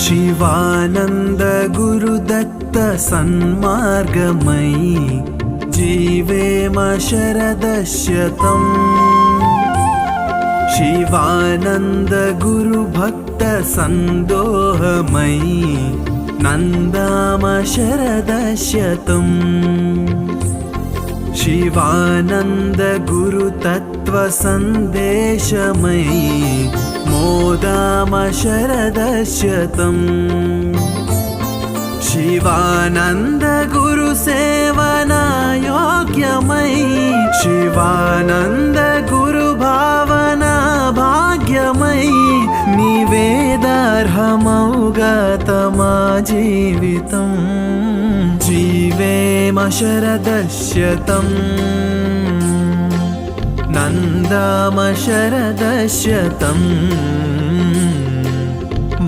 शिवानंद गुरुदत्त सन्मार्गमयी जीवेम शरदशतम्। शिवानंद गुरुभक्त संदोहमयी नन्दाम शरदशतम्। शिवानंद गुरुतत्व संदेशमयी मोदाम शरदशतम्। शिवानंद गुरु सेवना योग्यमयी शिवानंद गुरु भावना भाग्यमयी निवेदार्हमौगतमा जीवितं जीवेम शरदशतम्। नन्दाम शरदशतम्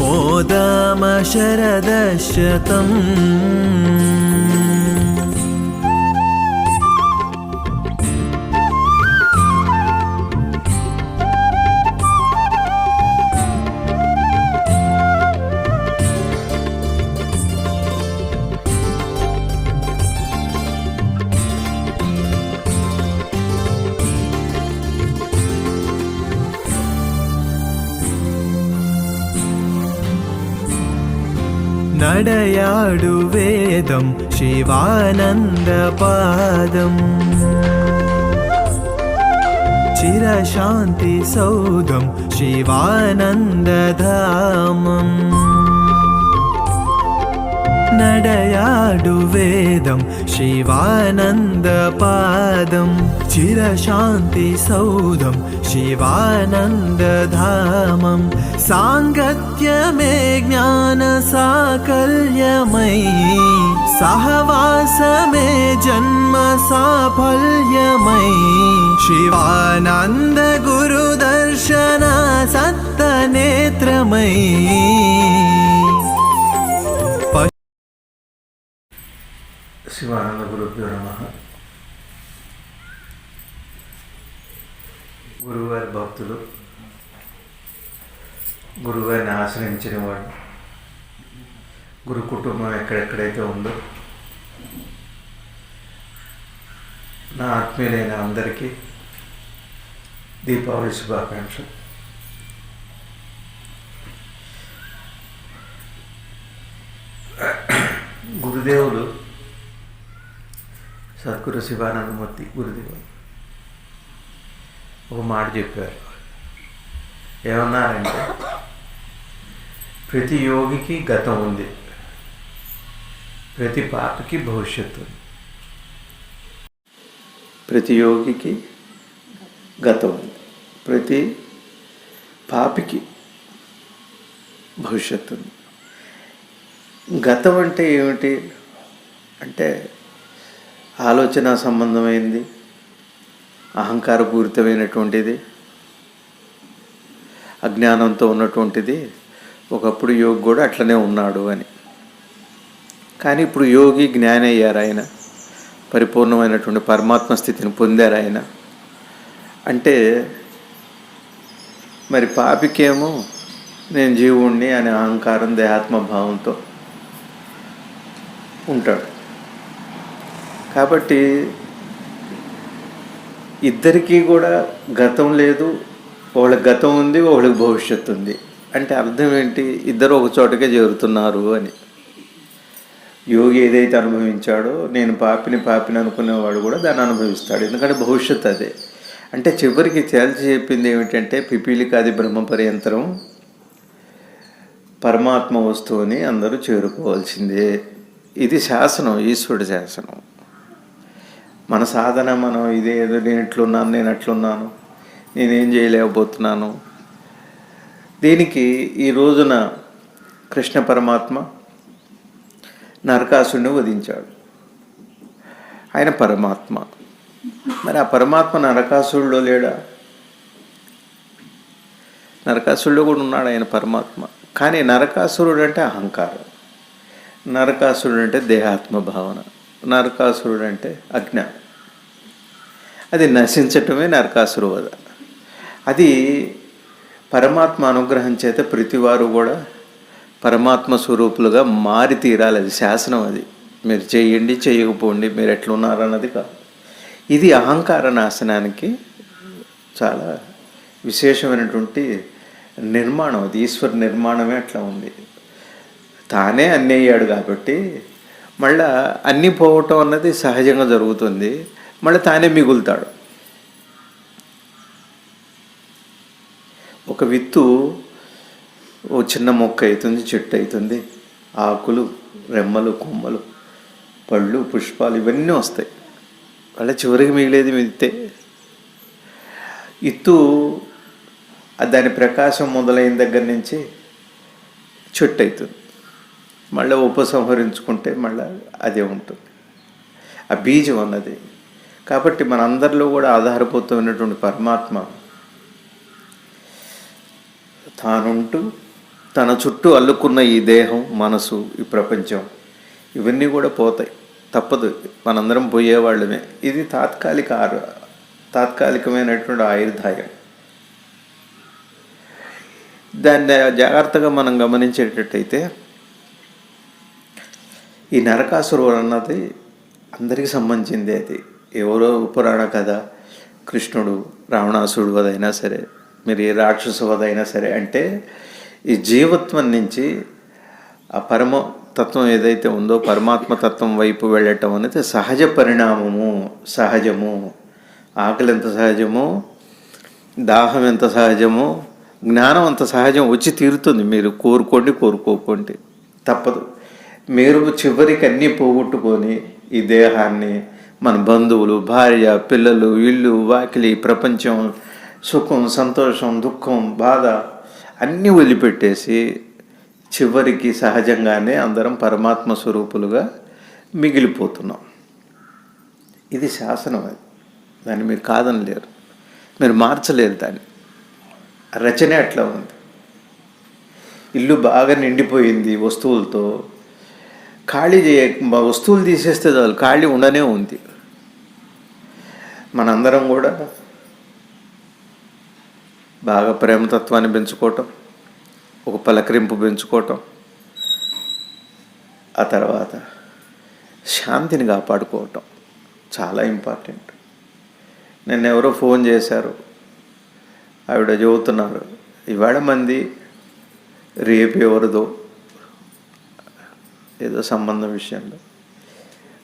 मोदाम शरदशतम्। नडयाडु वेदं शिवानन्दपादम्। चिरशान्ति सौधं शिवानन्दधामम्। नडयाडु वेदं शिवानन्दपादं। चिरशान्ति सौधं शिवानन्दधामं। साङ्गत्यमे ज्ञान साकल्यमयी सहवासमे जन्म साफल्यमयी शिवानन्द गुरुदर्शन सत्तनेत्रमयी। శివానంద గురుభ్యో నమః. గురువుగారి భక్తులు, గురువుగారిని ఆశ్రయించిన వాడు, గురు కుటుంబం ఎక్కడెక్కడైతే ఉందో నా ఆత్మీయులైన అందరికీ దీపావళి శుభాకాంక్షలు. గురుదేవులు సద్గురు శివానందమూర్తి గురుదేవులు ఒక మాట చెప్పారు. ఏమన్నారంటే, ప్రతి యోగికి గతం ఉంది, ప్రతి పాపికి భవిష్యత్తు ఉంది. ప్రతి యోగికి గతం ఉంది, ప్రతి పాపికి భవిష్యత్తు ఉంది. గతం అంటే ఏమిటి అంటే ఆలోచన సంబంధమైంది, అహంకారపూరితమైనటువంటిది, అజ్ఞానంతో ఉన్నటువంటిది. ఒకప్పుడు యోగి కూడా అట్లనే ఉన్నాడు అని. కానీ ఇప్పుడు యోగి జ్ఞాని అయ్యారు, ఆయన పరిపూర్ణమైనటువంటి పరమాత్మ స్థితిని పొందారు ఆయన. అంటే మరి పాపికేమో నేను జీవుణ్ణి అనే అహంకారం దేహాత్మభావంతో ఉంటాడు. కాబట్టి ఇద్దరికీ కూడా గతం లేదు, వాళ్ళకి గతం ఉంది, వాళ్ళకి భవిష్యత్తు ఉంది. అంటే అర్థం ఏంటి? ఇద్దరు ఒక చోటకే చేరుతున్నారు అని. యోగి ఏదైతే అనుభవించాడో, నేను పాపిని అనుకునేవాడు కూడా దాన్ని అనుభవిస్తాడు, ఎందుకంటే భవిష్యత్తు అదే. అంటే చివరికి తేల్చి చెప్పింది ఏమిటంటే, పిపీలికాది బ్రహ్మ పర్యంతరం పరమాత్మ వస్తువుని అందరూ చేరుకోవాల్సిందే. ఇది శాసనం, ఈశ్వరుడి శాసనం. మన సాధన మనం ఇదేదో నేను ఇట్లున్నాను, నేను అట్లున్నాను, నేనేం చేయలేకపోతున్నాను. దీనికి ఈ రోజున కృష్ణ పరమాత్మ నరకాసుడిని వధించాడు. ఆయన పరమాత్మ. మరి ఆ పరమాత్మ నరకాసుడిలో లేడా? నరకాసుడిలో కూడా ఉన్నాడు ఆయన పరమాత్మ. కానీ నరకాసురుడు అంటే అహంకారం, నరకాసురుడు అంటే దేహాత్మ భావన, నరకాసురుడు అంటే అజ్ఞానం. అది నశించటమే నరకాసురు వధ. అది పరమాత్మ అనుగ్రహం చేత ప్రతివారు కూడా పరమాత్మ స్వరూపులుగా మారి తీరాలి. అది శాసనం. అది మీరు చేయండి చేయకపోండి, మీరు ఎట్లున్నారన్నది కాదు. ఇది అహంకార నాశనానికి చాలా విశేషమైనటువంటి నిర్మాణం. అది ఈశ్వర నిర్మాణమే అట్లా ఉంది. తానే అన్నీ అయ్యాడు కాబట్టి మళ్ళా అన్నీ పోవటం అన్నది సహజంగా జరుగుతుంది. మళ్ళీ తానే మిగులుతాడు. ఒక విత్తు ఓ చిన్న మొక్క అవుతుంది, చెట్టు అవుతుంది, ఆకులు, రెమ్మలు, కొమ్మలు, పళ్ళు, పుష్పాలు ఇవన్నీ వస్తాయి. మళ్ళీ చివరికి మిగిలేది విత్తే. ఇత్తు దాని ప్రకాశం మొదలైన దగ్గర నుంచి చెట్టు అవుతుంది. మళ్ళీ ఉపసంహరించుకుంటే మళ్ళీ అదే ఉంటుంది. ఆ బీజం అన్నది. కాబట్టి మనందరిలో కూడా ఆధారపోతున్నటువంటి పరమాత్మ తానుంటూ తన చుట్టూ అల్లుకున్న ఈ దేహం, మనసు, ఈ ప్రపంచం ఇవన్నీ కూడా పోతాయి. తప్పదు, మనందరం పోయేవాళ్ళమే. ఇది తాత్కాలికమైనటువంటి ఆయుర్దాయం. దాన్ని జాగ్రత్తగా మనం గమనించేటట్టయితే ఈ నరకాసురుడు అన్నది అందరికీ సంబంధించింది. అది ఎవరో పురాణ కథ, కృష్ణుడు రావణాసురుడు వదైనా సరే, మీరు ఏ రాక్షస వదైనా సరే, అంటే ఈ జీవత్వం నుంచి ఆ పరమతత్వం ఏదైతే ఉందో పరమాత్మ తత్వం వైపు వెళ్ళటం అనేది సహజ పరిణామము, సహజము. ఆకలి ఎంత సహజమో, దాహం ఎంత సహజమో, జ్ఞానం అంత సహజం వచ్చి తీరుతుంది. మీరు కోరుకోండి, తప్పదు. మీరు చివరికి అన్నీ పోగొట్టుకొని ఈ దేహాన్ని, మన బంధువులు, భార్య, పిల్లలు, ఇల్లు, వాకిలి, ప్రపంచం, సుఖం, సంతోషం, దుఃఖం, బాధ అన్నీ వదిలిపెట్టేసి చివరికి సహజంగానే అందరం పరమాత్మ స్వరూపులుగా మిగిలిపోతున్నాం. ఇది శాసనం. అది దాన్ని మీరు కాదనలేరు, మీరు మార్చలేరు. దాన్ని రచనే అట్లా ఉంది. ఇల్లు బాగా నిండిపోయింది వస్తువులతో, వస్తువులు తీసేస్తే చాలు, ఖాళీ ఉండనే ఉంది. మనందరం కూడా బాగా ప్రేమతత్వాన్ని పెంచుకోవటం, ఒక పలకరింపు పెంచుకోవటం, ఆ తర్వాత శాంతిని కాపాడుకోవటం చాలా ఇంపార్టెంట్. నిన్న ఎవరో ఫోన్ చేశారు, ఆవిడ చెబుతున్నారు, ఇవాళ మంది రేపు ఎవరిదో ఏదో సంబంధం విషయంలో.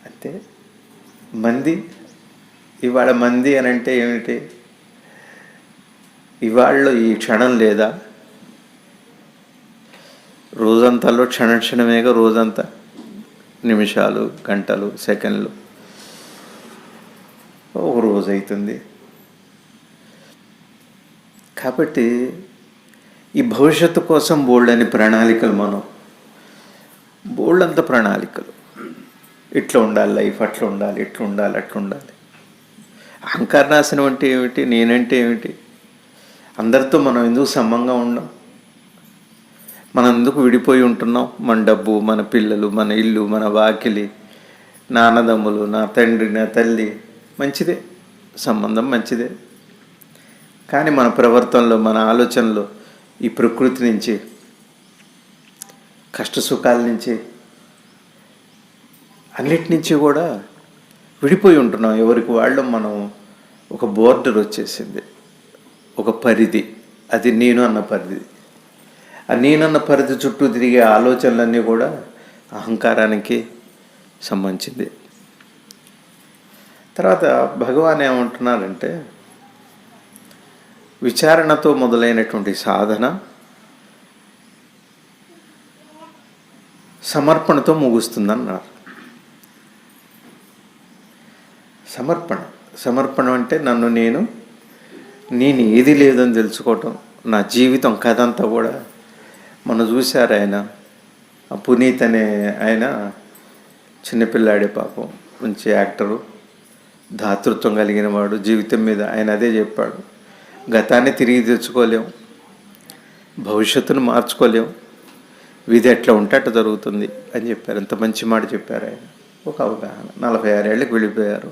అంటే ఇవాళ మంది అని అంటే ఏమిటి? ఇవాళలో ఈ క్షణం లేదా? రోజంతాలో క్షణమేగా రోజంతా, నిమిషాలు, గంటలు, సెకండ్లు, ఒక రోజు అవుతుంది. కాబట్టి ఈ భవిష్యత్తు కోసం బోల్డని ప్రణాళికలు, బోల్డంత ప్రణాళికలు. ఇట్లా ఉండాలి లైఫ్, అట్లా ఉండాలి, ఇట్లా ఉండాలి, అట్లా ఉండాలి. అహంకారనాశనం అంటే ఏమిటి? నేనంటే ఏమిటి? అందరితో మనం ఎందుకు సమంగా ఉన్నాం? మనం ఎందుకు విడిపోయి ఉంటున్నాం? మన డబ్బు, మన పిల్లలు, మన ఇల్లు, మన వాకిలి, నా అన్నదమ్ములు, నా తండ్రి, నా తల్లి, మంచిదే, సంబంధం మంచిదే. కానీ మన ప్రవర్తనలో, మన ఆలోచనలో ఈ ప్రకృతి నుంచి, కష్టసుఖాల నుంచి, అన్నిటి నుంచి కూడా విడిపోయి ఉంటున్నాం. ఎవరికి వాళ్ళు మనం ఒక బోర్డర్ వచ్చేసింది, ఒక పరిధి. అది నేను అన్న పరిధి. ఆ నేనన్న పరిధి చుట్టూ తిరిగే ఆలోచనలన్నీ కూడా అహంకారానికి సంబంధించింది. తర్వాత భగవాన్ ఏమంటున్నారంటే, విచారణతో మొదలైనటువంటి సాధన సమర్పణతో ముగుస్తుందన్నారు. సమర్పణ అంటే నేను ఏది లేదని తెలుసుకోవటం. నా జీవితం కథ అంతా కూడా మనం చూశారు. ఆయన పునీత్ అనే ఆయన చిన్నపిల్లాడే, పాపం మంచి యాక్టరు, దాతృత్వం కలిగిన వాడు. జీవితం మీద ఆయన అదే చెప్పాడు, గతాన్ని తిరిగి తెచ్చుకోలేం, భవిష్యత్తును మార్చుకోలేం, విధి ఎట్లా ఉంటే అట్లా జరుగుతుంది అని చెప్పారు. ఎంత మంచి మాట చెప్పారు ఆయన. ఒక అవగాహన. 46 ఏళ్ళకి వెళ్ళిపోయారు.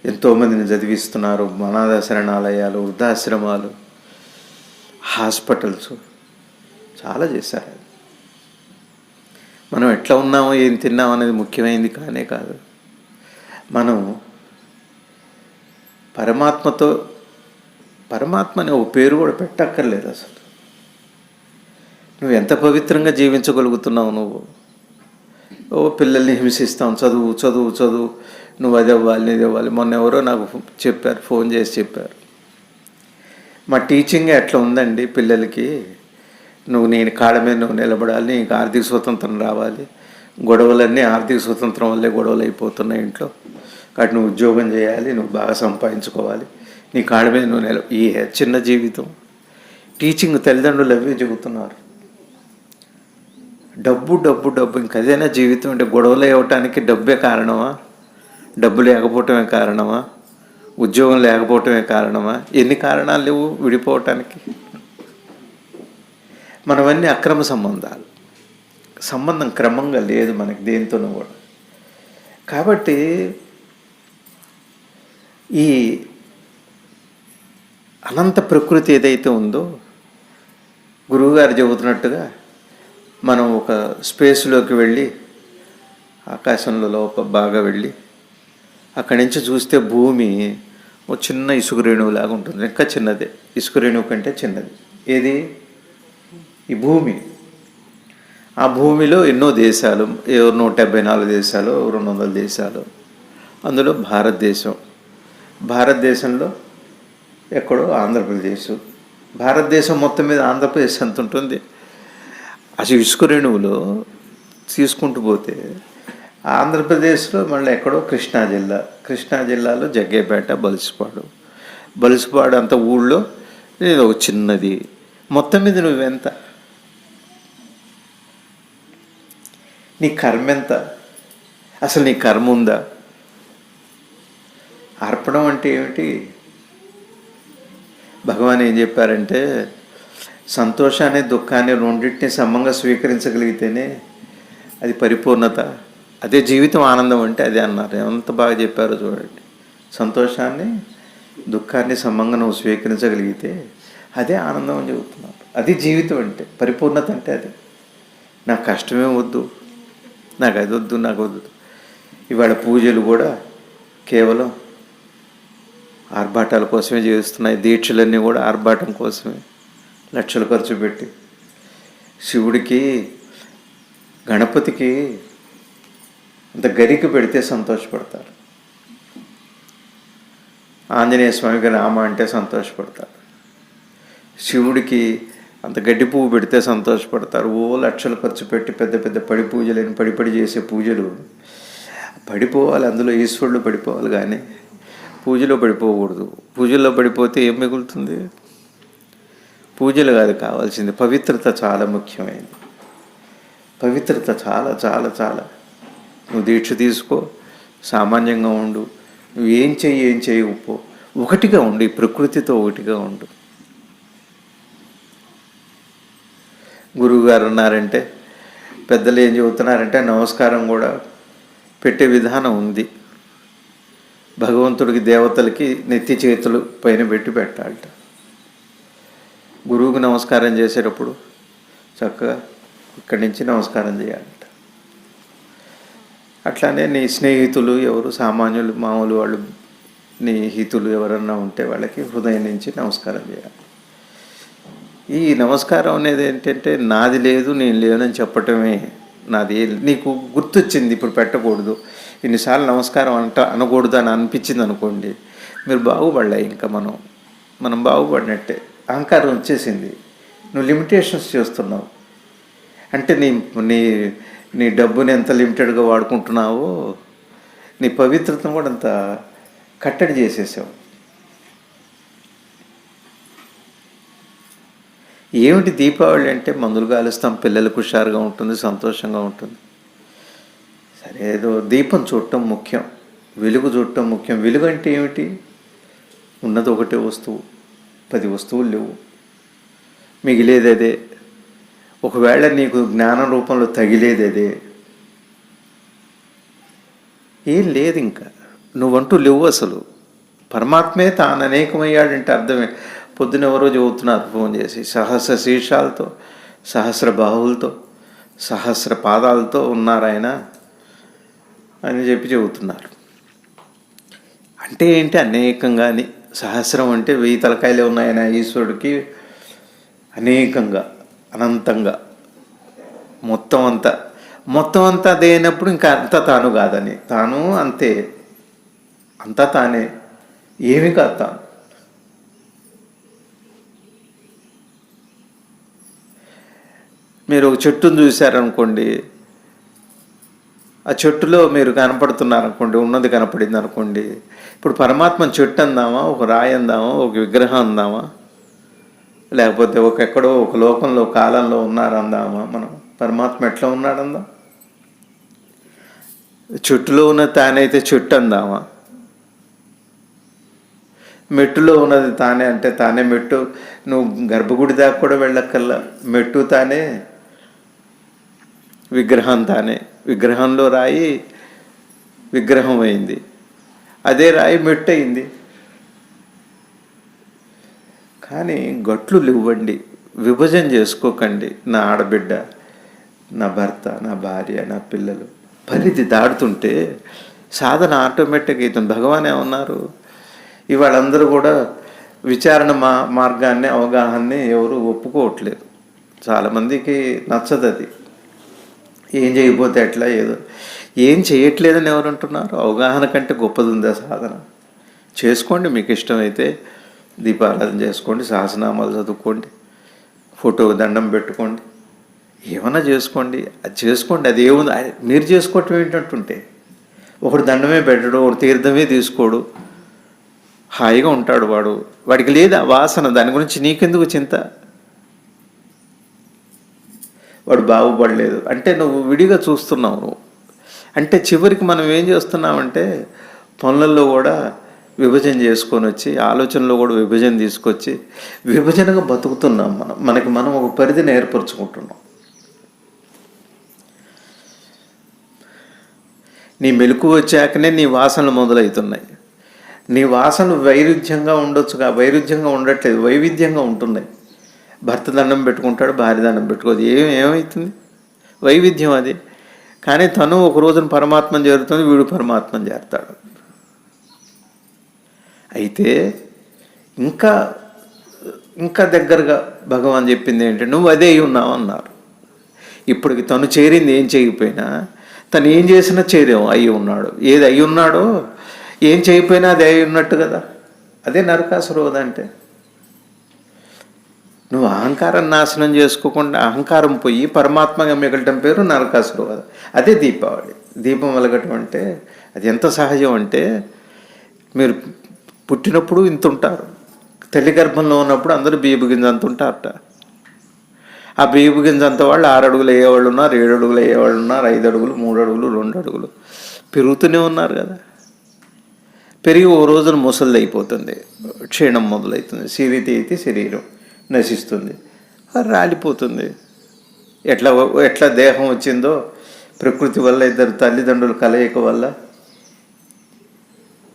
ఎంతోమందిని చదివిస్తున్నారు. అనాథ శరణాలయాలు, వృద్ధాశ్రమాలు, హాస్పిటల్స్ చాలా చేశారు. మనం ఎట్లా ఉన్నామో ఏం తిన్నామో అనేది ముఖ్యమైనది కానే కాదు. మనం పరమాత్మ అనే ఒక పేరు కూడా పెట్టక్కర్లేదు అసలు. నువ్వు ఎంత పవిత్రంగా జీవించగలుగుతున్నావు. నువ్వు పిల్లల్ని హింసిస్తాం, చదువు చదువు చదువు, నువ్వు అది అవ్వాలి ఇది అవ్వాలి. మొన్న ఎవరో నాకు చెప్పారు, ఫోన్ చేసి చెప్పారు, మా టీచింగ్ ఎట్లా ఉందండి పిల్లలకి, నేను కాళ్ళ మీద నువ్వు నిలబడాలి, నీకు ఆర్థిక స్వతంత్రం రావాలి, గొడవలన్నీ ఆర్థిక స్వతంత్రం వల్లే గొడవలు అయిపోతున్నాయి ఇంట్లో, కాబట్టి నువ్వు ఉద్యోగం చేయాలి, నువ్వు బాగా సంపాదించుకోవాలి, నీ కాళ్ళ మీద నువ్వు ఈ చిన్న జీవితం టీచింగ్ తల్లిదండ్రులు అవే చెబుతున్నారు. డబ్బు డబ్బు డబ్బు, ఇంకదేనా జీవితం అంటే? గొడవలు ఇవ్వటానికి డబ్బే కారణమా? డబ్బు లేకపోవటమే కారణమా? ఉద్యోగం లేకపోవటమే కారణమా? ఎన్ని కారణాలు లేవు విడిపోవటానికి? మనవన్నీ అక్రమ సంబంధాలు. సంబంధం క్రమంగా లేదు మనకి దేనితోనూ కూడా. కాబట్టి ఈ అనంత ప్రకృతి ఏదైతే ఉందో, గురువుగారు చెబుతున్నట్టుగా మనం ఒక స్పేస్లోకి వెళ్ళి, ఆకాశంలో బాగా వెళ్ళి అక్కడి నుంచి చూస్తే భూమి ఒక చిన్న ఇసుక రేణువులాగా ఉంటుంది. ఇంకా చిన్నదే, ఇసుక రేణువు కంటే చిన్నది. ఏది? ఈ భూమి. ఆ భూమిలో ఎన్నో దేశాలు, 174 దేశాలు, 200 దేశాలు, అందులో భారతదేశంలో ఎక్కడో ఆంధ్రప్రదేశ్. భారతదేశం మొత్తం మీద ఆంధ్రప్రదేశ్ ఎంత ఉంటుంది? అసలు ఇసుక రేణువులో తీసుకుంటూ పోతే ఆంధ్రప్రదేశ్లో మళ్ళీ ఎక్కడో కృష్ణా జిల్లాలో జగ్గేపేట, బలిసిపాడు అంత ఊళ్ళో ఇది ఒక చిన్నది. మొత్తం మీద నువ్వెంత? నీ కర్మ ఎంత? అసలు నీ కర్మ ఉందా? అర్పణం అంటే ఏమిటి? భగవాన్ ఏం చెప్పారంటే, సంతోషాన్ని దుఃఖాన్ని రెండింటిని సమంగా స్వీకరించగలిగితేనే అది పరిపూర్ణత, అదే జీవితం. ఆనందం అంటే అదే అన్నారు. ఎంత బాగా చెప్పారో చూడండి. సంతోషాన్ని దుఃఖాన్ని సమంగా నువ్వు స్వీకరించగలిగితే అదే ఆనందం అని చెబుతున్నారు. అది జీవితం అంటే, పరిపూర్ణత అంటే అది. నాకు కష్టమే వద్దు, నాకు అది వద్దు, నాకు వద్దు. ఇవాళ పూజలు కూడా కేవలం ఆర్భాటాల కోసమే చేస్తున్నాయి. దీక్షలన్నీ కూడా ఆర్భాటం కోసమే, లక్షలు ఖర్చు పెట్టి. శివుడికి, గణపతికి అంత గరికి పెడితే సంతోషపడతారు. ఆంజనేయ స్వామికి రామ అంటే సంతోషపడతారు. శివుడికి అంత గడ్డి పువ్వు పెడితే సంతోషపడతారు. లక్షలు ఖర్చు పెట్టి పెద్ద పెద్ద పూజలని పడి చేసే పూజలు పడిపోవాలి, అందులో ఈశ్వరుడు పడిపోవాలి, కానీ పూజలో పడిపోకూడదు. పూజల్లో పడిపోతే ఏం మిగులుతుంది? పూజలు కాదు కావాల్సింది, పవిత్రత చాలా ముఖ్యమైనది. పవిత్రత చాలా చాలా చాలా. నువ్వు దీక్ష తీసుకో, సామాన్యంగా ఉండు, నువ్వు ఏం చేయకపో, ఒకటిగా ఉండు, ఈ ప్రకృతితో ఒకటిగా ఉండు. గురువుగారు ఉన్నారంటే, పెద్దలు ఏం చెబుతున్నారంటే, నమస్కారం కూడా పెట్టే విధానం ఉంది. భగవంతుడికి, దేవతలకి నెత్తి చేతులు పైన పెట్టి పెట్టాలట. గురువుకి నమస్కారం చేసేటప్పుడు చక్కగా ఇక్కడి నుంచి నమస్కారం చేయాలట. అట్లానే నీ స్నేహితులు ఎవరు, సామాన్యులు, మామూలు వాళ్ళు, నీ హితులు ఎవరన్నా ఉంటే వాళ్ళకి హృదయం నుంచి నమస్కారం చేయాలి. ఈ నమస్కారం అనేది ఏంటంటే, నాది లేదు, నేను లేనని చెప్పటమే. నాది నీకు గుర్తొచ్చింది, ఇప్పుడు పెట్టకూడదు, ఇన్నిసార్లు నమస్కారం అనకూడదు అని అనిపించింది అనుకోండి, మీరు బాగుపడలే. ఇంకా మనం బాగుపడినట్టే. అహంకారం వచ్చేసింది, నువ్వు లిమిటేషన్స్ చేస్తున్నావు. అంటే నీ డబ్బుని ఎంత లిమిటెడ్గా వాడుకుంటున్నావో, నీ పవిత్రతను కూడా అంత కట్టడి చేసేసావు. ఏమిటి దీపావళి అంటే? మందులు కాలుస్తాం, పిల్లలకు హుషారుగా ఉంటుంది, సంతోషంగా ఉంటుంది. సరే, ఏదో దీపం చూడటం ముఖ్యం, వెలుగు చూడటం ముఖ్యం. వెలుగు అంటే ఏమిటి? ఉన్నది ఒకటే వస్తువు, 10 వస్తువులు లేవు, మిగిలేది అదే. ఒకవేళ నీకు జ్ఞానం రూపంలో తగిలేది అదే. ఏం లేదు, ఇంకా నువ్వంటూ లేవు అసలు. పరమాత్మే తాను అనేకమయ్యాడంటే అర్థమే. పొద్దున ఎవరో చెబుతున్నారు ఫోన్ చేసి, సహస్ర శీర్షాలతో, సహస్ర బాహువులతో, సహస్ర పాదాలతో ఉన్నారు ఆయన అని చెప్పి చెబుతున్నారు. అంటే ఏంటి? అనేకంగా అని. సహస్రం అంటే 1000 తలకాయలే ఉన్నాయన ఈశ్వరుడికి, అనేకంగా, అనంతంగా, మొత్తం అంతా అదే అయినప్పుడు ఇంకా అంతా తాను కాదని. తాను అంతే, అంతా తానే, ఏమి కాదు తాను. మీరు ఒక చెట్టును చూశారనుకోండి, ఆ చెట్టులో మీరు కనపడుతున్నారనుకోండి, ఉన్నది కనపడింది అనుకోండి. ఇప్పుడు పరమాత్మ చెట్టు అందామా, ఒక రాయి అందామా, ఒక విగ్రహం అందామా, లేకపోతే ఎక్కడో ఒక లోకంలో కాలంలో ఉన్నారందామా? మనం పరమాత్మ ఎట్లా ఉన్నాడందాం? చెట్టులో ఉన్న తానైతే చెట్టు అందామా? మెట్టులో ఉన్నది తానే అంటే తానే మెట్టు. నువ్వు గర్భగుడి దాకా కూడా వెళ్ళక్కల్లా, మెట్టు తానే, విగ్రహం తానే. విగ్రహంలో రాయి విగ్రహం అయింది, అదే రాయి మెట్టు అయింది. కానీ గట్లు ఇవ్వండి, విభజన చేసుకోకండి. నా ఆడబిడ్డ, నా భర్త, నా భార్య, నా పిల్లలు పరిధి దాడుతుంటే సాధన ఆటోమేటిక్ అవుతుంది. భగవాన్ ఏమన్నారు? ఇవాళ అందరూ కూడా విచారణ మార్గాన్ని, అవగాహనని ఎవరు ఒప్పుకోవట్లేదు. చాలామందికి నచ్చదు అది. ఏం చేయకపోతే ఎట్లా, ఏం చేయట్లేదని ఎవరు అంటున్నారు? అవగాహన కంటే గొప్పది ఉందా సాధన? చేసుకోండి, మీకు ఇష్టమైతే దీపారాధన చేసుకోండి, సహస్రనామాలు చదువుకోండి, ఫోటో దండం పెట్టుకోండి, ఏమన్నా చేసుకోండి. అది చేసుకోండి. అది ఏముంది? మీరు చేసుకోవటం ఏంటంటుంటే, ఒకడు దండమే పెట్టడు, ఒకడు తీర్థమే తీసుకోడు, హాయిగా ఉంటాడు వాడికి లేదా వాసన. దాని గురించి నీకెందుకు చింత? వాడు బాగుపడలేదు అంటే నువ్వు విడిగా చూస్తున్నావు నువ్వు. అంటే చివరికి మనం ఏం చేస్తున్నామంటే పనులలో కూడా విభజన చేసుకొని వచ్చి, ఆలోచనలో కూడా విభజన తీసుకొచ్చి విభజనగా బతుకుతున్నాం. మనం ఒక పరిధిని ఏర్పరచుకుంటున్నాం. నీ మెలకు వచ్చాకనే నీ వాసనలు మొదలవుతున్నాయి. నీ వాసనలు వైరుధ్యంగా ఉండొచ్చుగా, వైరుధ్యంగా ఉండట్లేదు, వైవిధ్యంగా ఉంటున్నాయి. భర్త దండం పెట్టుకుంటాడు, భార్య దండం పెట్టుకోదు, ఏమవుతుంది? వైవిధ్యం అది. కానీ తను ఒక రోజున పరమాత్మను చేరుతుంది, వీడు పరమాత్మను చేరుతాడు. అయితే ఇంకా దగ్గరగా భగవాన్ చెప్పింది ఏంటంటే, నువ్వు అదే అయి ఉన్నావు అన్నారు. ఇప్పటికి తను చేరింది ఏం చేయకపోయినా, తను ఏం చేసినా చేరేమో అయి ఉన్నాడు. ఏది అయి ఉన్నాడో ఏం చేయకపోయినా అది అయి ఉన్నట్టు కదా. అదే నరకాసురోధ అంటే. నువ్వు అహంకారం నాశనం చేసుకోకుండా అహంకారం పోయి పరమాత్మగా మిగలటం పేరు నరకాసురోధ. అదే దీపావళి. దీపం వెలగటం అంటే అది ఎంత సహజం అంటే, మీరు పుట్టినప్పుడు ఇంత ఉంటారు, తల్లి గర్భంలో ఉన్నప్పుడు అందరూ బియ్యపు గింజ అంత ఉంటారట. ఆ బియ్యపు గింజ అంత వాళ్ళు 6 అడుగులు అయ్యేవాళ్ళు ఉన్నారు, 7 అడుగులు అయ్యేవాళ్ళు ఉన్నారు, 5 అడుగులు, 3 అడుగులు, 2 అడుగులు పెరుగుతూనే ఉన్నారు కదా. పెరిగి ఓ రోజున ముసలిది అయిపోతుంది, క్షీణం మొదలవుతుంది, సిరితీతి శరీరం నశిస్తుంది, రాలిపోతుంది. ఎట్లా దేహం వచ్చిందో ప్రకృతి వల్ల, ఇద్దరు తల్లిదండ్రుల కలయిక వల్ల,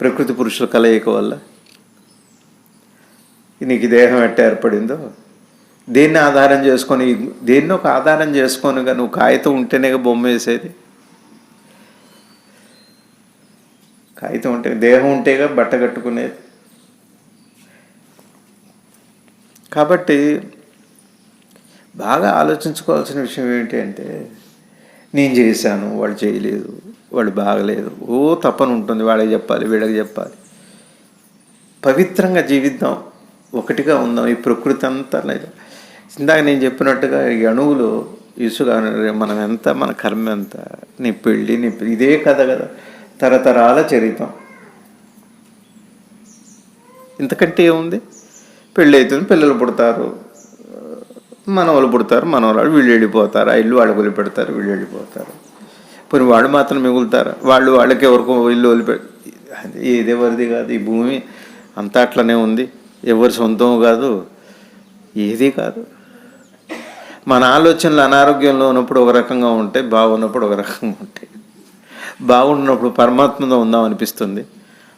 ప్రకృతి పురుషుల కలయిక వల్ల నీకు దేహం ఎట్లా ఏర్పడిందో, దేన్ని ఆధారం చేసుకొని, దేన్ని ఒక ఆధారం చేసుకొనిగా నువ్వు కాగితం ఉంటేనే బొమ్మ వేసేది. కాగితం ఉంటే, దేహం ఉంటేగా బట్ట కట్టుకునేది. కాబట్టి బాగా ఆలోచించుకోవాల్సిన విషయం ఏంటి అంటే, నేను చేశాను, వాళ్ళు చేయలేదు, వాళ్ళు బాగలేదు, తప్పన ఉంటుంది, వాళ్ళకి చెప్పాలి, వీళ్ళకి చెప్పాలి. పవిత్రంగా జీవిద్దాం, ఒకటిగా ఉందాం. ఈ ప్రకృతి అంతా లేదు. ఇందాక నేను చెప్పినట్టుగా ఈ అణువులు ఇసుక, మనం ఎంత, మన కర్మ ఎంత, నీ పెళ్ళి, ఇదే కథ కదా, తరతరాల చరిత్రం. ఇంతకంటే ఏముంది? పెళ్ళి అవుతుంది, పిల్లలు పుడతారు, మనవలు పుడతారు, మనవరాలు, వీళ్ళు వెళ్ళిపోతారు, ఆ ఇల్లు వాళ్ళు వదిలిపెడతారు, వీళ్ళు వెళ్ళిపోతారు. పోనీ వాళ్ళు మాత్రం మిగులుతారు, వాళ్ళకి ఎవరికో ఇల్లు వదిలిపె, ఏదెవరిది కాదు. ఈ భూమి అంతా అట్లనే ఉంది, ఎవరి సొంతం కాదు, ఏది కాదు. మన ఆలోచనలు అనారోగ్యంలో ఉన్నప్పుడు ఒక రకంగా ఉంటాయి, బాగున్నప్పుడు ఒక రకంగా ఉంటాయి. బాగున్నప్పుడు పరమాత్మలో ఉందాం అనిపిస్తుంది,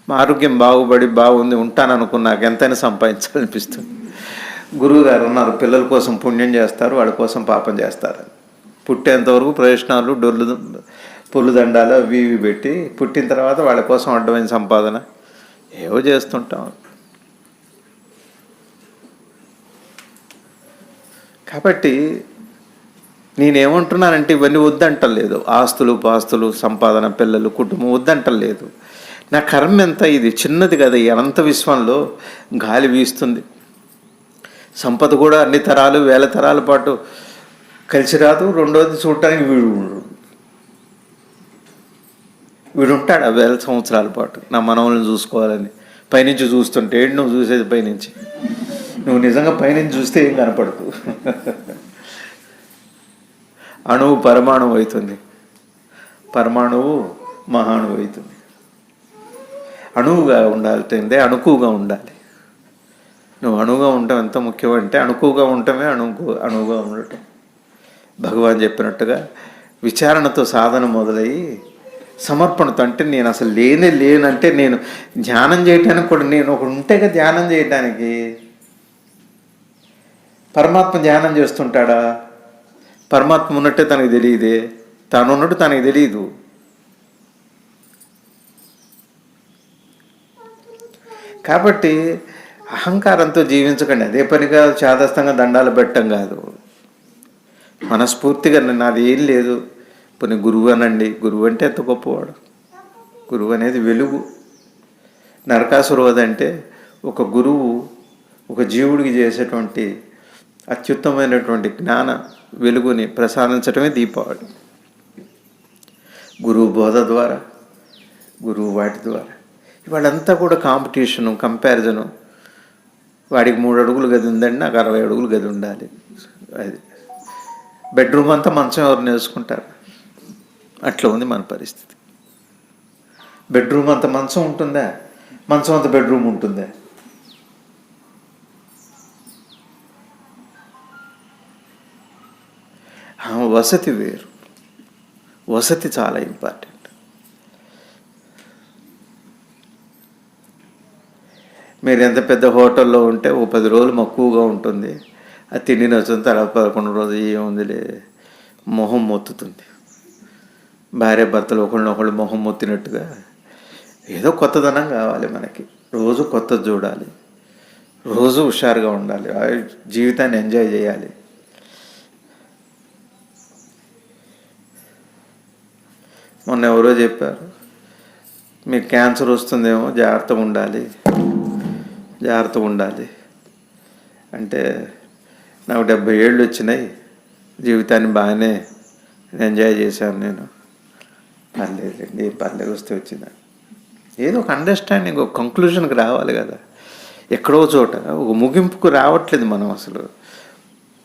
మా ఆరోగ్యం బాగుపడి బాగుంది ఉంటాను అనుకున్నాక ఎంతైనా సంపాదించాలనిపిస్తుంది. గురువు గారు ఉన్నారు, పిల్లల కోసం పుణ్యం చేస్తారు, వాళ్ళ కోసం పాపం చేస్తారు. పుట్టేంతవరకు ప్రయోజనాలు డొల్లు పొల్లు దండాలు అవి ఇవి పెట్టి పుట్టిన తర్వాత వాళ్ళ కోసం అడ్డమైన సంపాదన ఏవో చేస్తుంటాం. కాబట్టి నేనేమంటున్నానంటే ఇవన్నీ వద్దంటలేదు. ఆస్తులు పాస్తులు సంపాదన పిల్లలు కుటుంబం వద్దంటలేదు. నా కర్మ ఎంత, ఇది చిన్నది కదా, ఈ అనంత విశ్వంలో గాలి వీస్తుంది. సంపద కూడా అన్ని తరాలు వేల తరాల పాటు కలిసి రాదు. రెండోది చూడటానికి వీడు ఉంటాడు ఆ వేల సంవత్సరాల పాటు నా మనవలను చూసుకోవాలని. పైనుంచి చూస్తుంటే ఏంటి నువ్వు చూసేది? పైనుంచి నువ్వు నిజంగా పైనుంచి చూస్తే ఏం కనపడదు. అణువు పరమాణువు అవుతుంది, పరమాణువు మహాణువు అవుతుంది. అణువుగా ఉండాలంటే అణుకుగా ఉండాలి. నువ్వు అణువుగా ఉండటం ఎంత ముఖ్యం అంటే అణుకుగా ఉండటమే అణువుగా ఉండటం. భగవాన్ చెప్పినట్టుగా విచారణతో సాధన మొదలయ్యి సమర్పణతో, అంటే నేను అసలు లేనంటే నేను ధ్యానం చేయటానికి కూడా నేను ఒకడు ఉంటేగా ధ్యానం చేయటానికి. పరమాత్మ ధ్యానం చేస్తుంటాడా? పరమాత్మ ఉన్నట్టే తనకు తెలియదే, తాను ఉన్నట్టు తనకు తెలియదు. కాబట్టి అహంకారంతో జీవించకండి. అదే పనిగా చాదస్తంగా దండాలు పెట్టడం కాదు. మనస్ఫూర్తిగా నాది ఏం లేదు. పోనీ గురువు అనండి. గురువు అంటే ఎంత గొప్పవాడు. గురువు అనేది వెలుగు. నరకాసురవధ అంటే ఒక గురువు ఒక జీవుడికి చేసేటువంటి అత్యుత్తమైనటువంటి జ్ఞాన వెలుగుని ప్రసాదించడమే దీపావళి. గురువు బోధ ద్వారా, గురువు వాటి ద్వారా. వాళ్ళంతా కూడా కాంపిటీషను, కంపారిజను. వాడికి 3 అడుగులు గది ఉందండి, నాకు 60 అడుగులు గది ఉండాలి. అది బెడ్రూమ్ అంతా మంచం ఎవరు నేర్చుకుంటారు? అట్లా ఉంది మన పరిస్థితి. బెడ్రూమ్ అంత మంచం ఉంటుందా? మంచం అంత బెడ్రూమ్ ఉంటుందా? వసతి వేరు. వసతి చాలా ఇంపార్టెంట్. మీరు ఎంత పెద్ద హోటల్లో ఉంటే ఓ 10 రోజులు మక్కువగా ఉంటుంది. అది తిండి నచ్చుతుంది. తర్వాత 11 రోజు ఏముందిలే మొహం మొత్తుతుంది. భార్య భర్తలు ఒకళ్ళనొకళ్ళు మొహం మొత్తినట్టుగా ఏదో కొత్తదనం కావాలి మనకి. రోజు కొత్తది చూడాలి, రోజు హుషారుగా ఉండాలి, జీవితాన్ని ఎంజాయ్ చేయాలి. మొన్న ఎవరో చెప్పారు, మీకు క్యాన్సర్ వస్తుందేమో, జాగ్రత్తగా ఉండాలి అంటే నాకు 70 ఏళ్ళు వచ్చినాయి, జీవితాన్ని బాగానే ఎంజాయ్ చేశాను నేను. పర్లేదండి, ఏం పర్లేదు, వస్తే వచ్చిందని ఏదో ఒక అండర్స్టాండింగ్, ఒక కంక్లూజన్కి రావాలి కదా. ఎక్కడో చోట ఒక ముగింపుకు రావట్లేదు మనం. అసలు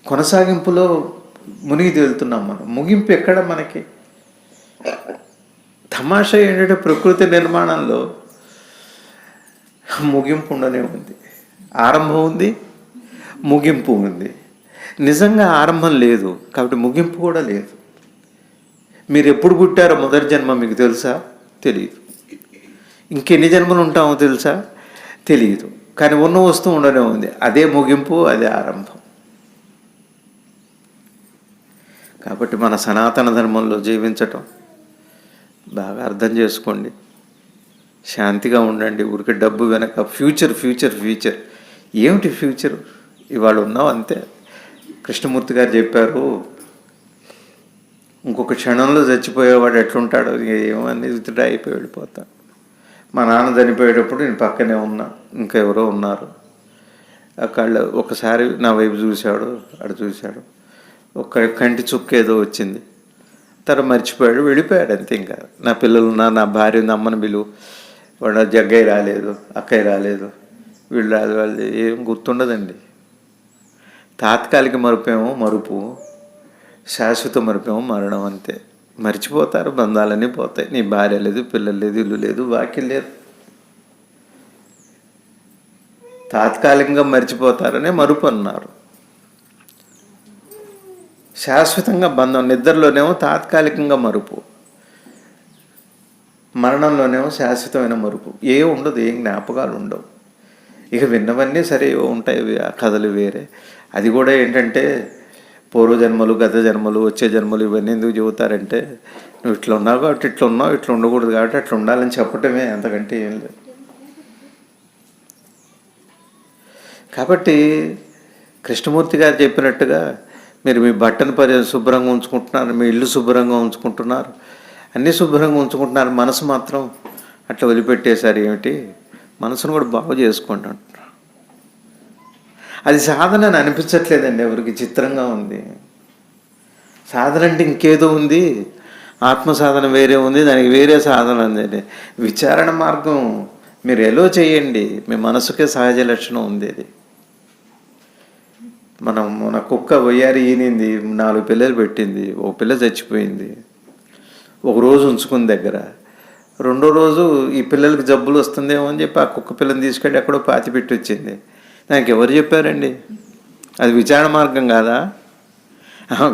కొనసాగింపులో మునిగి తేలుతున్నాం మనం. ముగింపు ఎక్కడ మనకి? తమాషా ఏంటంటే ప్రకృతి నిర్మాణంలో ముగింపు ఉండనే ఉంది. ఆరంభం ఉంది, ముగింపు ఉంది. నిజంగా ఆరంభం లేదు కాబట్టి ముగింపు కూడా లేదు. మీరు ఎప్పుడు పుట్టారో మొదటి జన్మ మీకు తెలుసా? తెలియదు. ఇంకెన్ని జన్మలు ఉంటామో తెలుసా? తెలియదు. కానీ ఉన్న వస్తువు ఉండనే ఉంది. అదే ముగింపు, అదే ఆరంభం. కాబట్టి మన సనాతన ధర్మంలో జీవించటం బాగా అర్థం చేసుకోండి. శాంతిగా ఉండండి. ఊరికి డబ్బు వెనక ఫ్యూచర్ ఏమిటి ఫ్యూచర్? ఇవాళ ఉన్నావు అంతే. కృష్ణమూర్తి గారు చెప్పారు, ఇంకొక క్షణంలో చచ్చిపోయేవాడు ఎట్లుంటాడో ఏమని విత్డ్రా అయిపోయి వెళ్ళిపోతాడు. మా నాన్న చనిపోయేటప్పుడు నేను పక్కనే ఉన్నా, ఇంకా ఎవరో ఉన్నారు. అక్కడ ఒకసారి నా వైపు చూశాడు, అటు చూశాడు. ఒక కంటి చుక్క ఏదో వచ్చింది, తర్వాత మర్చిపోయాడు, వెళ్ళిపోయాడు అంతే. ఇంకా నా పిల్లలు ఉన్నారు, నా భార్య ఉంది, అమ్మని బిలువు, వాడు జగ్గయ్య రాలేదు, అక్కయ్య రాలేదు, వీళ్ళు రాదు, వాళ్ళు ఏం గుర్తుండదండి. తాత్కాలిక మరుపేమో మరుపు, శాశ్వత మరుపేమో మరణం. అంతే. మర్చిపోతారు, బంధాలన్నీ పోతాయి. నీ భార్య లేదు, పిల్లలు లేదు, ఇల్లు లేదు, వాక్యం లేదు. తాత్కాలికంగా మర్చిపోతారనే మరుపు అన్నారు. శాశ్వతంగా బంధం, నిద్రలోనేమో తాత్కాలికంగా మరుపు, మరణంలోనేమో శాశ్వతమైన మరుపు. ఏ ఉండదు, ఏం జ్ఞాపకాలు ఉండవు. ఇక విన్నవన్నీ సరే ఉంటాయి, ఆ కథలు వేరే. అది కూడా ఏంటంటే పూర్వజన్మలు, గత జన్మలు, వచ్చే జన్మలు ఇవన్నీ ఎందుకు చెబుతారంటే నువ్వు ఇట్లా ఉన్నావు కాబట్టి ఇట్లా ఉన్నావు, ఇట్లా ఉండకూడదు కాబట్టి అట్లా ఉండాలని చెప్పటమే, అంతకంటే ఏం లేదు. కాబట్టి కృష్ణమూర్తి గారు చెప్పినట్టుగా మీరు మీ బట్టను శుభ్రంగా ఉంచుకుంటున్నారు, మీ ఇల్లు శుభ్రంగా ఉంచుకుంటున్నారు, అన్నీ శుభ్రంగా ఉంచుకుంటున్నారు, మనసు మాత్రం అట్లా వదిలిపెట్టేశారు ఏమిటి, మనసును కూడా బాగు చేసుకోండి అంటున్నారు. అది సాధన అని అనిపించట్లేదండి ఎవరికి, చిత్రంగా ఉంది. సాధన అంటే ఇంకేదో ఉంది, ఆత్మ సాధన వేరే ఉంది, దానికి వేరే సాధన ఉంది. విచారణ మార్గం మీరు ఎలా చేయండి, మీ మనసుకే సహజ లక్షణం ఉంది. అది మన కుక్క వయ్యారి ఈనింది, 4 పిల్లలు పెట్టింది, ఒక పిల్ల చచ్చిపోయింది, ఒక రోజు ఉంచుకుని దగ్గర. రెండో రోజు ఈ పిల్లలకి జబ్బులు వస్తుందేమో అని చెప్పి ఆ కుక్క పిల్లని తీసుకెళ్ళి ఎక్కడో పాతి పెట్టి వచ్చింది. నాకు ఎవరు చెప్పారండి? అది విచారణ మార్గం కాదా?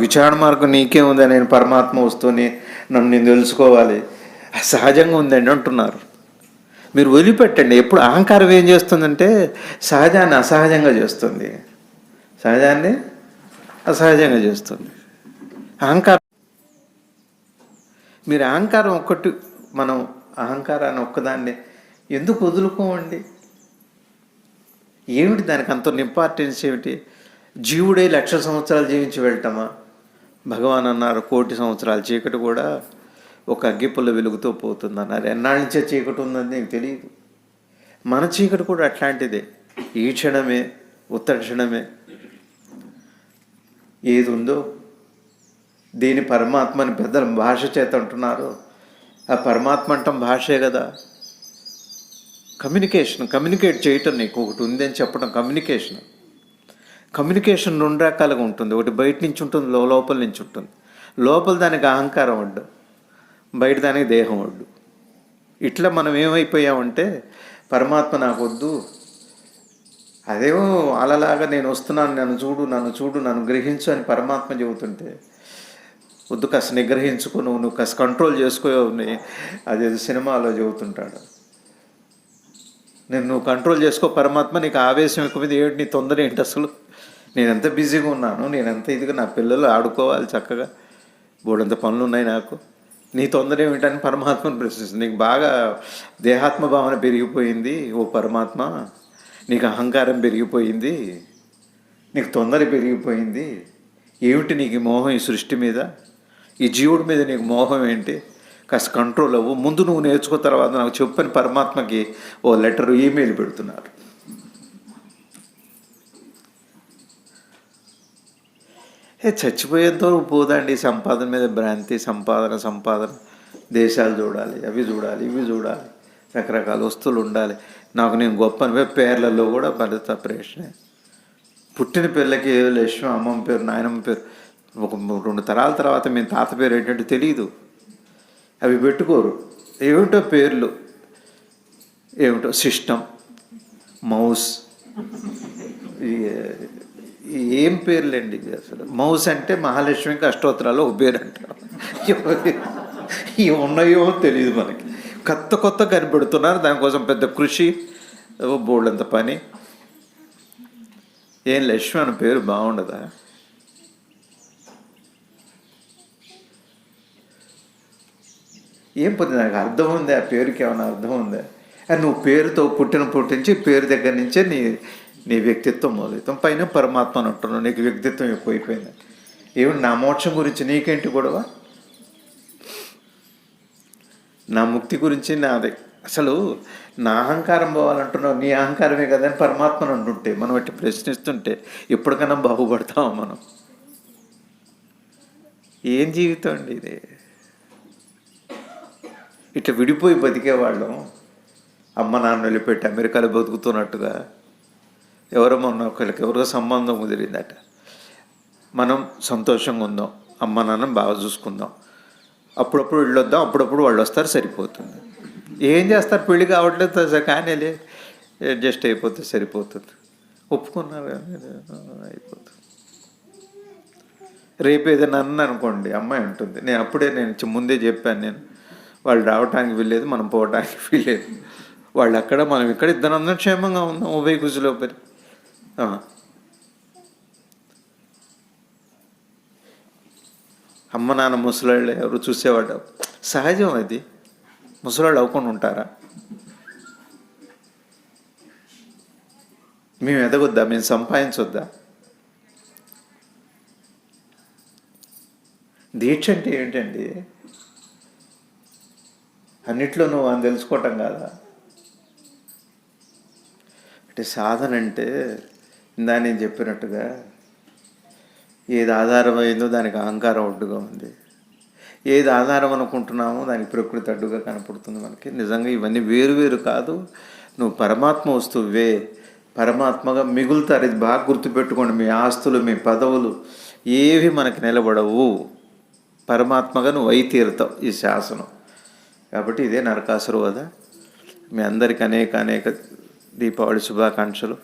విచారణ మార్గం నీకే ఉందా, నేను పరమాత్మ వస్తూనే నన్ను నేను తెలుసుకోవాలి, సహజంగా ఉందండి అంటున్నారు. మీరు వదిలిపెట్టండి. ఎప్పుడు అహంకారం ఏం చేస్తుందంటే సహజాన్ని అసహజంగా చేస్తుంది, సహజాన్ని అసహజంగా చేస్తుంది. అహంకారం, మీరు అహంకారం ఒక్కటి, మనం అహంకారాన్ని ఒక్కదాన్ని ఎందుకు వదులుకోమండి? ఏమిటి దానికి అంత ఇంపార్టెన్స్ ఏమిటి? జీవుడే 1,00,000 సంవత్సరాలు జీవించి వెళ్ళటమా? భగవాన్ అన్నారు 1,000,000 సంవత్సరాల చీకటి కూడా ఒక అగ్గిపుల్ల వెలుగుతూ పోతుంది అన్నారు. ఎన్నాళ్ళ నుంచే చీకటి ఉందని నీకు తెలియదు. మన చీకటి కూడా అట్లాంటిదే, ఈ క్షణమే, ఉత్తర క్షణమే. ఏది ఉందో దేని పరమాత్మని పెద్దల భాష చేత అంటున్నారు, ఆ పరమాత్మ అంటాం భాషే కదా. కమ్యూనికేట్ చేయటం, నీకు ఒకటి ఉంది అని చెప్పడం కమ్యూనికేషన్. 2 రకాలుగా ఉంటుంది. ఒకటి బయట నుంచి ఉంటుంది, లోపల నుంచి ఉంటుంది. లోపల దానికి అహంకారం అడ్డు, బయట దానికి దేహం అడ్డు. ఇట్లా మనం ఏమైపోయామంటే పరమాత్మ నాకు వద్దు, అదేమో అలలాగా నేను వస్తున్నాను, నన్ను చూడు, నన్ను గ్రహించు అని పరమాత్మ చెబుతుంటే వద్దు, కాస్త నిగ్రహించుకో, నువ్వు కాస్త కంట్రోల్ చేసుకో, అదేదో సినిమాలో చెబుతుంటాడు. నువ్వు కంట్రోల్ చేసుకో పరమాత్మ, నీకు ఆవేశం ఎక్కువ, ఏంటి నీ తొందర ఏంటి అసలు, నేనెంత బిజీగా ఉన్నాను, నేనెంత ఇదిగా, నా పిల్లలు ఆడుకోవాలి చక్కగా, బోడంత పనులు ఉన్నాయి నాకు, నీ తొందర ఏమిటని పరమాత్మను ప్రశ్నిస్తుంది. నీకు బాగా దేహాత్మ భావన పెరిగిపోయింది ఓ పరమాత్మ, నీకు అహంకారం పెరిగిపోయింది, నీకు తొందర పెరిగిపోయింది, ఏమిటి నీకు మోహం ఈ సృష్టి మీద, ఈ జీవుడి మీద నీకు మోహం ఏంటి, కాస్త కంట్రోల్ అవ్వు, ముందు నువ్వు నేర్చుకో, తర్వాత నాకు చెప్పని పరమాత్మకి ఓ లెటర్, ఈమెయిల్ పెడుతున్నారు. చచ్చిపోయేంతో పోదండి సంపాదన మీద భ్రాంతి, సంపాదన, దేశాలు చూడాలి, అవి చూడాలి, ఇవి చూడాలి, రకరకాల వస్తువులు ఉండాలి, నాకు నేను గొప్ప పేర్లలో కూడా భరత ప్రశ్నే. పుట్టిన పిల్లకి లక్ష్మి, అమ్మమ్మ పేరు, నాయనమ్మ పేరు, ఒక 2 తరాల తర్వాత మీ తాత పేరు ఏంటంటే తెలియదు, అవి పెట్టుకోరు. ఏమిటో పేర్లు, ఏమిటో సిస్టమ్, మౌస్, ఏం పేర్లండి అసలు. మౌస్ అంటే మహాలక్ష్మికి అష్టోత్తరాలు ఒక పేరు అంటారు, ఇవి ఉన్నాయో తెలియదు మనకి. కొత్త కనిపెడుతున్నారు, దానికోసం పెద్ద కృషి, బోల్డంత పని. ఏం లక్ష్మి అన్న పేరు బాగుండదా? ఏం పొంది, నాకు అర్థం ఉందా? ఆ పేరుకి ఏమైనా అర్థం ఉందా? నువ్వు పేరుతో పుట్టించి పేరు దగ్గర నుంచే నీ వ్యక్తిత్వం మొదలవుతాం, పైన పరమాత్మ అని అంటున్నావు, నీకు వ్యక్తిత్వం ఎక్కువైపోయింది. ఏమి నా మోక్షం గురించి నీకేంటి గొడవ, నా ముక్తి గురించి నాది, అసలు నా అహంకారం పోవాలంటున్నావు, నీ అహంకారమే కదా అని పరమాత్మను అంటుంటే, మనం ఇట్లా ప్రశ్నిస్తుంటే ఎప్పటికైనా బాగుపడతామా మనం? ఏం జీవితం అండి ఇది? ఇట్లా విడిపోయి బతికేవాళ్ళం, అమ్మ నాన్న వెళ్ళిపెట్టి అమెరికాలో బతుకుతున్నట్టుగా. ఎవరికో సంబంధం కుదిరిందట, మనం సంతోషంగా ఉందాం, అమ్మ నాన్న బాగా చూసుకుందాం, అప్పుడప్పుడు వెళ్ళొద్దాం, అప్పుడప్పుడు వాళ్ళు వస్తారు, సరిపోతుంది. ఏం చేస్తారు, పెళ్ళి కావట్లేదు కానీ అడ్జస్ట్ అయిపోతే సరిపోతుంది, ఒప్పుకున్నారు అయిపోతుంది. రేపు ఏదైనా అనుకోండి, అమ్మాయి ఉంటుంది, నేను ముందే చెప్పాను, వాళ్ళు రావటానికి వీల్లేదు, మనం పోవటానికి వీల్లేదు, వాళ్ళు అక్కడ మనం ఇక్కడ, ఇద్దరు క్షేమంగా ఉందాం, ఉభయ కుజులో పరి. అమ్మ నాన్న ముసలాళ్ళు ఎవరు చూసేవాడు సహజం. అది ముసలాళ్ళు అవ్వకుండా ఉంటారా? మేము ఎదగొద్దా? మేము సంపాదించొద్దా? దీక్ష అంటే ఏంటండి? అన్నిట్లో నువ్వు అని తెలుసుకోవటం కాదా? అంటే సాధన అంటే ఇందా నేను చెప్పినట్టుగా ఏది ఆధారమైందో దానికి అహంకారం అడ్డుగా ఉంది, ఏది ఆధారం అనుకుంటున్నామో దానికి ప్రకృతి అడ్డుగా కనపడుతుంది మనకి. నిజంగా ఇవన్నీ వేరు వేరు కాదు. నువ్వు పరమాత్మ వస్తువే, పరమాత్మగా మిగులుతారు. ఇది బాగా గుర్తుపెట్టుకోండి. మీ ఆస్తులు, మీ పదవులు ఏవి మనకి నిలబడవు. పరమాత్మగా నువ్వు అయి తీరుతావు. ఈ శాసనం. కాబట్టి ఇదే నరకాసుర వధ. మీ అందరికి అనేక అనేక దీపావళి శుభాకాంక్షలు.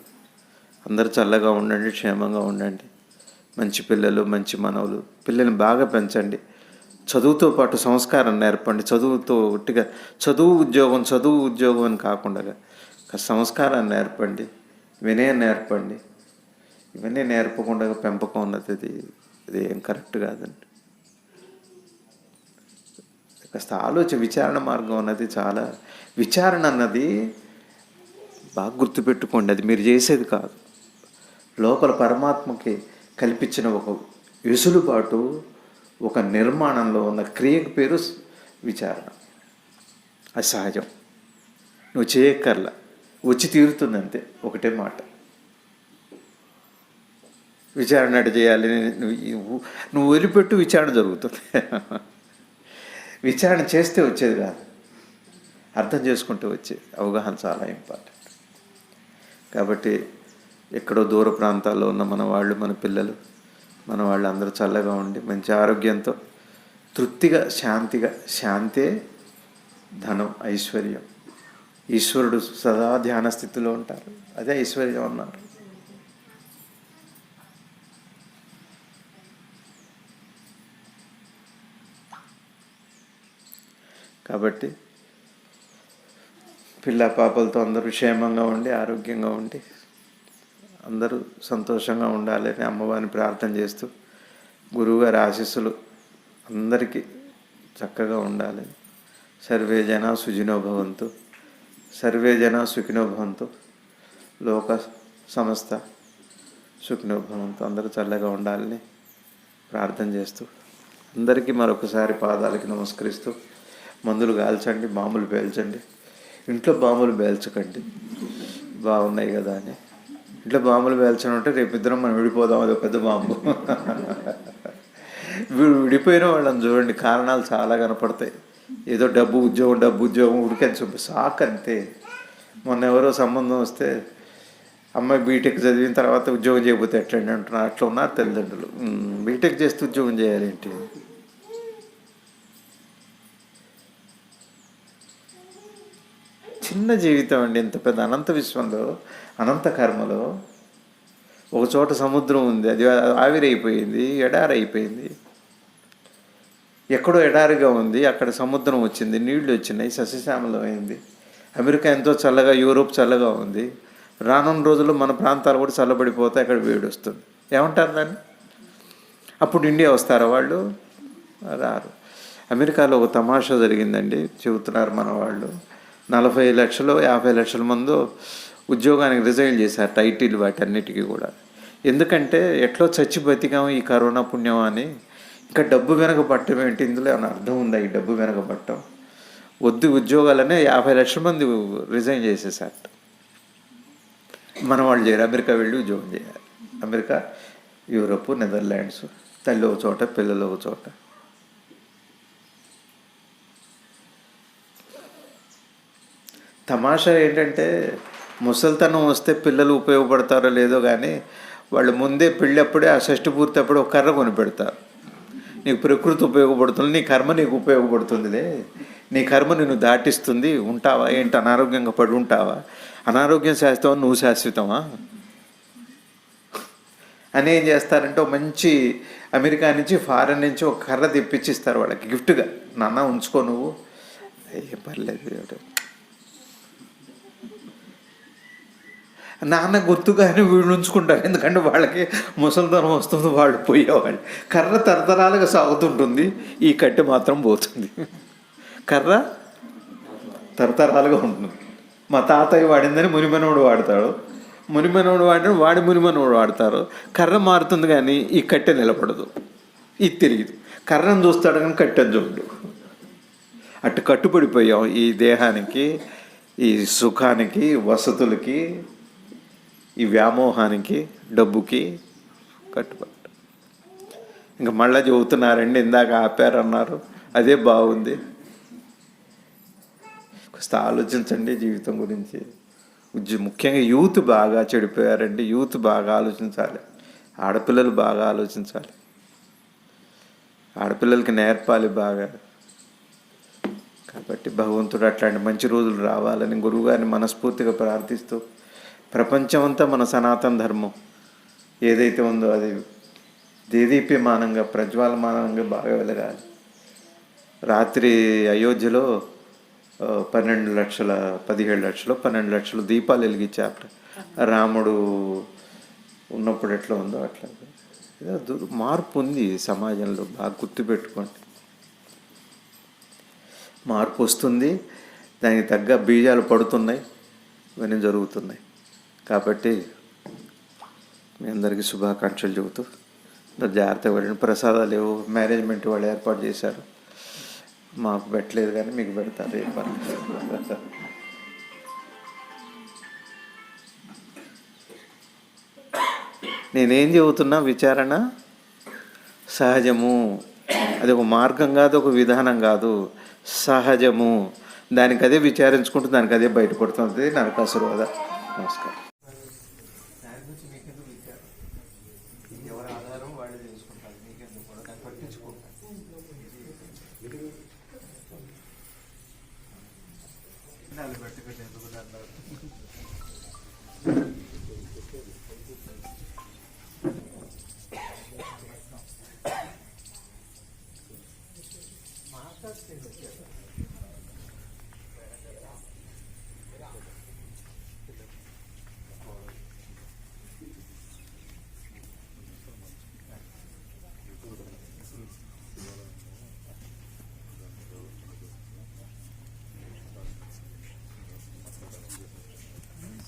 అందరూ చల్లగా ఉండండి, క్షేమంగా ఉండండి. మంచి పిల్లలు, మంచి మనవులు. పిల్లల్ని బాగా పెంచండి. చదువుతో పాటు సంస్కారం నేర్పండి. చదువుతో ఒట్టిగా చదువు ఉద్యోగం అని కాకుండా సంస్కారాన్ని నేర్పండి, వినయం నేర్పండి. ఇవన్నీ నేర్పకుండా పెంపకం ఉన్నది ఇది ఏం కరెక్ట్ కాదండి. కాస్త విచారణ మార్గం అన్నది చాలా, విచారణ అన్నది బాగా గుర్తుపెట్టుకోండి. అది మీరు చేసేది కాదు. లోపల పరమాత్మకి కల్పించిన ఒక వెసులుబాటు, ఒక నిర్మాణంలో ఉన్న క్రియకు పేరు విచారణ. అది సహజం. నువ్వు చేయక్కర్లా, వచ్చి తీరుతుందంతే. ఒకటే మాట. విచారణ అటు చేయాలి. నువ్వు వదిలిపెట్టు, విచారణ జరుగుతుంది. విచారణ చేస్తే వచ్చేది కాదు, అర్థం చేసుకుంటూ వచ్చేది. అవగాహన చాలా ఇంపార్టెంట్. కాబట్టి ఎక్కడో దూర ప్రాంతాల్లో ఉన్న మన వాళ్ళు, మన పిల్లలు, మన వాళ్ళు అందరూ చల్లగా ఉండి మంచి ఆరోగ్యంతో తృప్తిగా శాంతిగా, శాంతే ధనం ఐశ్వర్యం. ఈశ్వరుడు సదా ధ్యాన స్థితిలో ఉంటారు. అదే ఐశ్వర్యం అన్నారు. కాబట్టి పిల్ల పాపలతో అందరూ క్షేమంగా ఉండి, ఆరోగ్యంగా ఉండి, అందరూ సంతోషంగా ఉండాలని అమ్మవారిని ప్రార్థన చేస్తూ, గురువుగారి ఆశీస్సులు అందరికీ చక్కగా ఉండాలని. సర్వే జనా సుఖినో భవంతు, సర్వే జనా సుఖినో భవంతు, లోక సమస్త సుఖినో భవంతు. అందరూ చల్లగా ఉండాలని ప్రార్థన చేస్తూ, అందరికీ మరొకసారి పాదాలకి నమస్కరిస్తూ, మందులు కాల్చండి, బాంబులు పేల్చండి. ఇంట్లో బాంబులు పేల్చకండి, బాగున్నాయి కదా అని. ఇంట్లో బాంబులు పేల్చడం అంటే రేపు ఇద్దరం మనం విడిపోదాం, అది పెద్ద బాంబు. విడిపోయిన వాళ్ళని చూడండి, కారణాలు చాలా కనపడతాయి. ఏదో డబ్బు ఉద్యోగం ఉడికని చూపి సాక్ అంతే. మొన్న ఎవరో సంబంధం వస్తే అమ్మాయి బీటెక్ చదివిన తర్వాత ఉద్యోగం చేయకపోతే ఎట్లండి అంటున్నారు. అట్లా ఉన్నారు తల్లిదండ్రులు. బీటెక్ చేస్తే ఉద్యోగం చేయాలేంటి? చిన్న జీవితం అండి. ఇంత పెద్ద అనంత విశ్వంలో, అనంత కర్మలో ఒక చోట సముద్రం ఉంది, అది ఆవిరైపోయింది, ఎడారైపోయింది. ఎక్కడో ఎడారిగా ఉంది, అక్కడ సముద్రం వచ్చింది, నీళ్లు వచ్చినాయి, సస్యశ్యామలం అయింది. అమెరికా ఎంతో చల్లగా, యూరోప్ చల్లగా ఉంది. రానున్న రోజుల్లో మన ప్రాంతాలు కూడా చల్లబడిపోతే అక్కడ వేడి వస్తుంది. ఏమంటారు దాన్ని? అప్పుడు ఇండియా వస్తారా వాళ్ళు? రారు. అమెరికాలో ఒక తమాషా జరిగిందండి, చెబుతున్నారు మన వాళ్ళు. 40 లక్షలు 50 లక్షల మంది ఉద్యోగానికి రిజైన్ చేశారు, టైటిల్ వాటన్నిటికీ కూడా. ఎందుకంటే ఎట్లో చచ్చి బతికాము ఈ కరోనా పుణ్యం అని. ఇంకా డబ్బు వెనక పట్టం ఏంటి? ఇందులో ఏమైనా అర్థం ఉందా? ఈ డబ్బు వెనక పట్టం వద్దు. ఉద్యోగాలనే 50 లక్షల మంది రిజైన్ చేసేసారు. మన వాళ్ళు చేయరు, అమెరికా వెళ్ళి ఉద్యోగం చేయాలి. America, Europe, Netherlands. తల్లి ఒక చోట, పిల్లలు ఒక చోట. తమాషా ఏంటంటే, ముసలితనం వస్తే పిల్లలు ఉపయోగపడతారో లేదో కానీ వాళ్ళు ముందే పెళ్ళప్పుడే, ఆ షష్టి పూర్తి అప్పుడు ఒక కర్ర కొని పెడతారు. నీకు ప్రకృతి ఉపయోగపడుతుంది, నీ కర్మ నీకు ఉపయోగపడుతుందిలే, నీ కర్మ నిన్ను దాటిస్తుంది, ఉంటావా ఏంటి? అనారోగ్యంగా పడి ఉంటావా? అనారోగ్యం శాశ్వతం, నువ్వు శాశ్వతమా అని ఏం చేస్తారంటే, ఒక మంచి అమెరికా నుంచి, ఫారెన్ నుంచి ఒక కర్ర తెప్పించిస్తారు వాళ్ళకి గిఫ్ట్గా. నాన్న ఉంచుకో, నువ్వు ఏం పర్లేదు. నాన్న గుర్తుగానే వీళ్ళు ఉంచుకుంటారు, ఎందుకంటే వాళ్ళకి ముసలితనం వస్తుంది, వాళ్ళు పోయేవాళ్ళు. కర్ర తరతరాలుగా సాగుతుంటుంది, ఈ కట్టె మాత్రం పోతుంది. కర్ర తరతరాలుగా ఉంటుంది. మా తాతయ్య వాడిందని మునిమనోడు వాడతాడు, మునిమనోడు వాడి మునిమనోడు వాడతారు. కర్ర మారుతుంది కానీ ఈ కట్టె నిలబడదు, ఇది తెలియదు. కర్రను చూస్తాడు కానీ కట్టెను చూడు. అటు కట్టుబడిపోయాం ఈ దేహానికి, ఈ సుఖానికి, వసతులకి, ఈ వ్యామోహానికి, డబ్బుకి కట్టుబడి. ఇంకా మళ్ళీ చెబుతున్నారండి, ఇందాక ఆపారన్నారు, అదే బాగుంది. కాస్త ఆలోచించండి జీవితం గురించి. ముఖ్యంగా యూత్ బాగా చెడిపోయారండి. యూత్ బాగా ఆలోచించాలి, ఆడపిల్లలు బాగా ఆలోచించాలి, ఆడపిల్లలకి నేర్పాలి బాగా. కాబట్టి భగవంతుడు అట్లాంటి మంచి రోజులు రావాలని గురువుగారిని మనస్ఫూర్తిగా ప్రార్థిస్తూ, ప్రపంచమంతా మన సనాతన ధర్మం ఏదైతే ఉందో అది దేదీప్యమానంగా, ప్రజ్వాలమానంగా బాగా వెలగాలి. రాత్రి అయోధ్యలో 12 లక్షల 17 లక్షలు 12 లక్షలు దీపాలు వెలిగించారు. రాముడు ఉన్నప్పుడు ఎట్లా ఉందో అట్లా ఏదో మార్పు ఉంది సమాజంలో, బాగా గుర్తుపెట్టుకోండి. మార్పు వస్తుంది, దానికి తగ్గ బీజాలు పడుతున్నాయి, ఇవన్నీ జరుగుతున్నాయి. కాబట్టి మీ అందరికీ శుభాకాంక్షలు చెబుతూ జాగ్రత్తగా పడిన ప్రసాదాలు ఏవో మేనేజ్మెంట్ వాళ్ళు ఏర్పాటు చేశారు, మాకు పెట్టలేదు కానీ మీకు పెడతారు, ఏం పర్లేదు. నేనేం చెబుతున్నా, విచారణ సహజము, అది ఒక మార్గం కాదు, ఒక విధానం కాదు, సహజము. దానికి అదే విచారించుకుంటూ దానికి అదే బయటపడుతుంది. నరకాసురవాద. నమస్కారం. ఎవరి ఆధారం వాళ్ళే తెలుసుకుంటారు, మీకెందుకు కూడా దాన్ని పట్టించుకుంటారు. పెట్టుకుంటే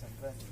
సంక్రాంతి